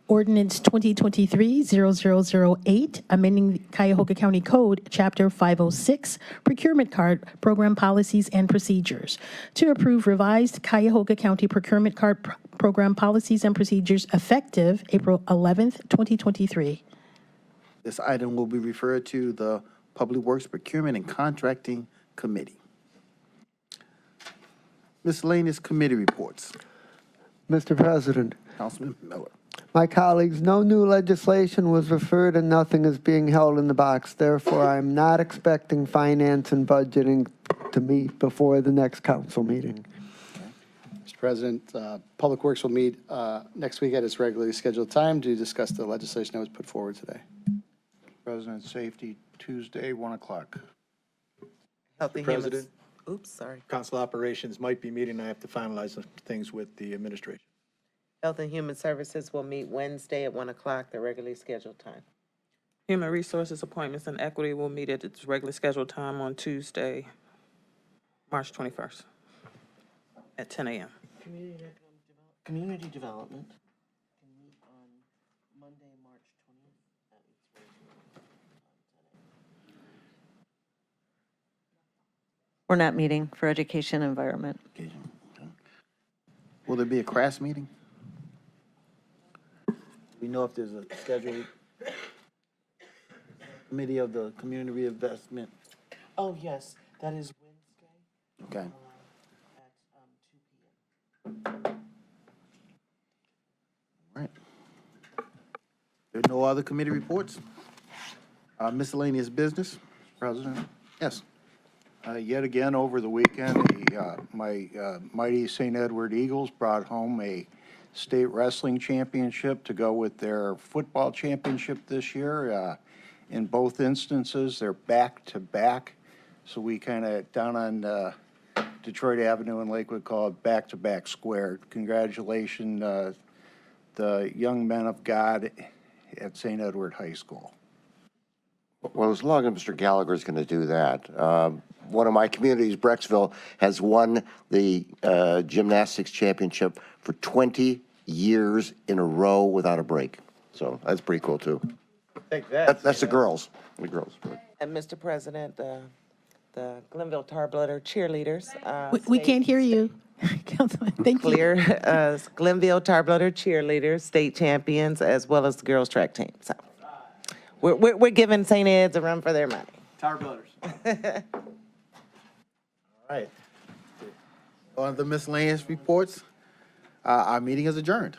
Ordinance 2023-0008, amending the Cuyahoga County Code, Chapter 506, Procurement Card, Program Policies and Procedures, to approve revised Cuyahoga County Procurement Card Program Policies and Procedures effective April 11th, 2023. This item will be referred to the Public Works Procurement and Contracting Committee. Miscellaneous committee reports. Mr. President, Councilman Miller. my colleagues, no new legislation was referred and nothing is being held in the box. Therefore, I'm not expecting finance and budgeting to meet before the next council meeting. Mr. President, Public Works will meet next week at its regularly scheduled time to discuss the legislation that was put forward today. President Safety, Tuesday, 1 o'clock. Health and Human- President. Oops, sorry. Council Operations might be meeting. I have to finalize some things with the administration. Health and Human Services will meet Wednesday at 1 o'clock, the regularly scheduled time. Human Resources Appointments and Equity will meet at its regularly scheduled time on Tuesday, March 21st at 10 a.m. Community Development can meet on Monday, March 20th at its regular time. We're not meeting for Education and Environment. Will there be a CRAS meeting? We know if there's a scheduled committee of the community reinvestment. Oh, yes, that is Wednesday Okay. at 2 p.m. Right. There are no other committee reports? Miscellaneous business? President? Yes. Yet again, over the weekend, my mighty St. Edward Eagles brought home a state wrestling championship to go with their football championship this year. In both instances, they're back-to-back. So we kind of, down on Detroit Avenue in Lakewood, call it back-to-back square. Congratulations, the young men of God at St. Edward High School. Well, as long as Mr. Gallagher is going to do that, one of my communities, Brecksville, has won the gymnastics championship for 20 years in a row without a break. So that's pretty cool, too. Take that. That's the girls. The girls. And Mr. President, the Glenville Tarbloodle cheerleaders. We can't hear you, Councilman. Thank you. Clear, Glenville Tarbloodle cheerleaders, state champions, as well as the girls' track team. So we're giving St. Ed's a run for their money. Tarbloodles. All right. On the miscellaneous reports, our meeting is adjourned.